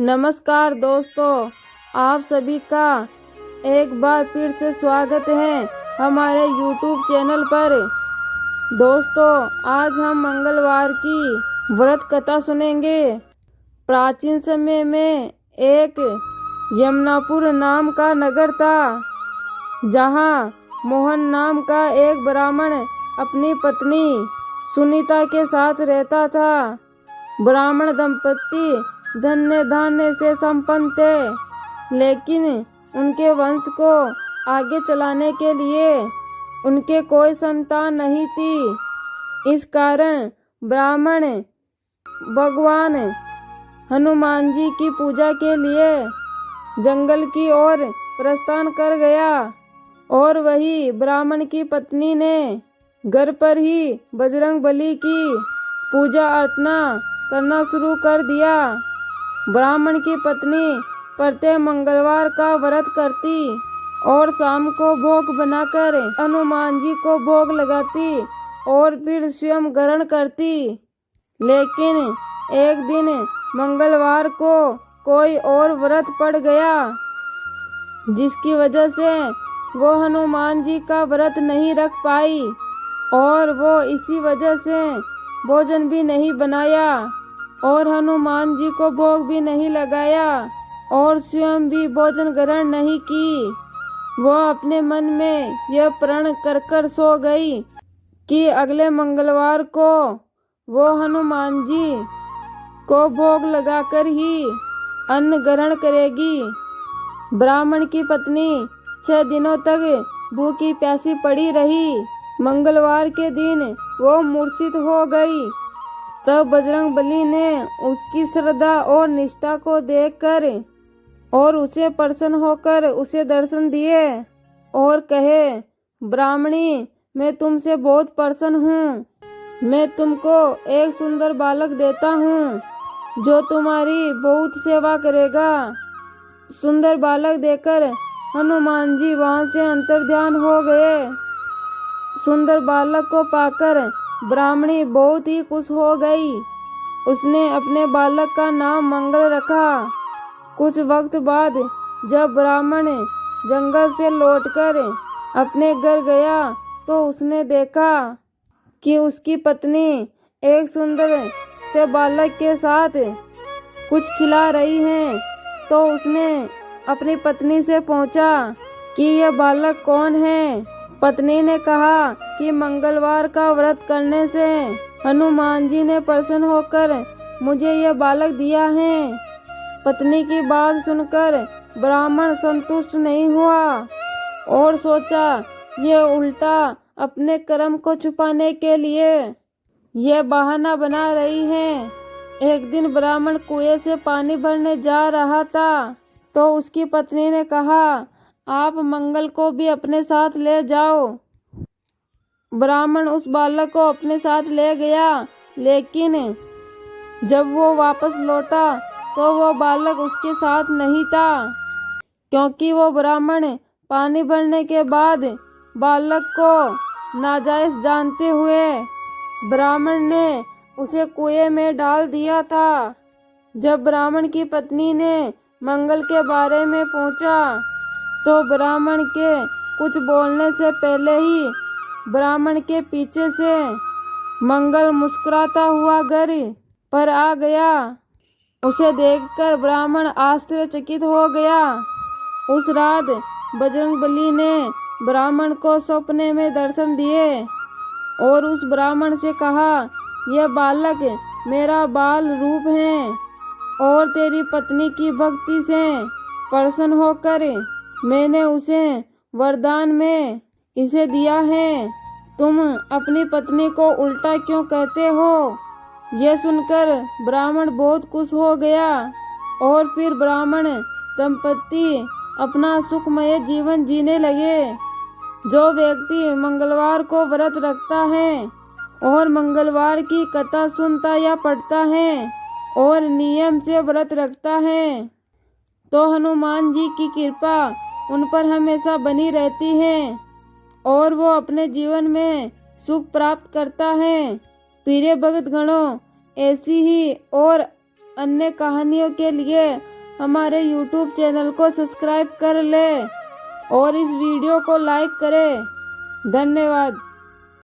नमस्कार दोस्तों, आप सभी का एक बार फिर से स्वागत है हमारे YouTube चैनल पर। दोस्तों, आज हम मंगलवार की व्रत कथा सुनेंगे। प्राचीन समय में एक यमुनापुर नाम का नगर था, जहाँ मोहन नाम का एक ब्राह्मण अपनी पत्नी सुनीता के साथ रहता था। ब्राह्मण दंपति धन्य धान्य से संपन्न थे, लेकिन उनके वंश को आगे चलाने के लिए उनके कोई संतान नहीं थी। इस कारण ब्राह्मण भगवान हनुमान जी की पूजा के लिए जंगल की ओर प्रस्थान कर गया, और वही ब्राह्मण की पत्नी ने घर पर ही बजरंगबली की पूजा अर्चना करना शुरू कर दिया। ब्राह्मण की पत्नी प्रत्येक मंगलवार का व्रत करती और शाम को भोग बनाकर हनुमान जी को भोग लगाती और फिर स्वयं ग्रहण करती। लेकिन एक दिन मंगलवार को कोई और व्रत पड़ गया, जिसकी वजह से वो हनुमान जी का व्रत नहीं रख पाई, और वो इसी वजह से भोजन भी नहीं बनाया और हनुमान जी को भोग भी नहीं लगाया और स्वयं भी भोजन ग्रहण नहीं की। वो अपने मन में यह प्रण कर सो गई कि अगले मंगलवार को वो हनुमान जी को भोग लगाकर ही अन्न ग्रहण करेगी। ब्राह्मण की पत्नी 6 दिनों तक भूखी प्यासी पड़ी रही। मंगलवार के दिन वो मूर्छित हो गई। तब बजरंगबली ने उसकी श्रद्धा और निष्ठा को देखकर और उसे प्रसन्न होकर उसे दर्शन दिए और कहे, ब्राह्मणी, मैं तुमसे बहुत प्रसन्न हूँ। मैं तुमको एक सुंदर बालक देता हूँ जो तुम्हारी बहुत सेवा करेगा। सुंदर बालक देकर हनुमान जी वहाँ से अंतर्ध्यान हो गए। सुंदर बालक को पाकर ब्राह्मणी बहुत ही खुश हो गई। उसने अपने बालक का नाम मंगल रखा। कुछ वक्त बाद जब ब्राह्मण जंगल से लौटकर अपने घर गया तो उसने देखा कि उसकी पत्नी एक सुंदर से बालक के साथ कुछ खिला रही है। तो उसने अपनी पत्नी से पूछा कि यह बालक कौन है। पत्नी ने कहा कि मंगलवार का व्रत करने से हनुमान जी ने प्रसन्न होकर मुझे यह बालक दिया है। पत्नी की बात सुनकर ब्राह्मण संतुष्ट नहीं हुआ और सोचा, यह उल्टा अपने कर्म को छुपाने के लिए यह बहाना बना रही है। एक दिन ब्राह्मण कुएं से पानी भरने जा रहा था, तो उसकी पत्नी ने कहा, आप मंगल को भी अपने साथ ले जाओ। ब्राह्मण उस बालक को अपने साथ ले गया, लेकिन जब वो वापस लौटा तो वो बालक उसके साथ नहीं था, क्योंकि वो ब्राह्मण पानी भरने के बाद बालक को नाजायज जानते हुए ब्राह्मण ने उसे कुएं में डाल दिया था। जब ब्राह्मण की पत्नी ने मंगल के बारे में पूछा तो ब्राह्मण के कुछ बोलने से पहले ही ब्राह्मण के पीछे से मंगल मुस्कुराता हुआ घर पर आ गया। उसे देखकर ब्राह्मण आश्चर्यचकित हो गया। उस रात बजरंगबली ने ब्राह्मण को सपने में दर्शन दिए और उस ब्राह्मण से कहा, यह बालक मेरा बाल रूप है और तेरी पत्नी की भक्ति से प्रसन्न होकर मैंने उसे वरदान में इसे दिया है। तुम अपनी पत्नी को उल्टा क्यों कहते हो? यह सुनकर ब्राह्मण बहुत खुश हो गया और फिर ब्राह्मण दंपति अपना सुखमय जीवन जीने लगे। जो व्यक्ति मंगलवार को व्रत रखता है और मंगलवार की कथा सुनता या पढ़ता है और नियम से व्रत रखता है, तो हनुमान जी की कृपा उन पर हमेशा बनी रहती है और वो अपने जीवन में सुख प्राप्त करता है। प्रिय भक्त गणों, ऐसी ही और अन्य कहानियों के लिए हमारे YouTube चैनल को सब्सक्राइब कर ले और इस वीडियो को लाइक करें। धन्यवाद।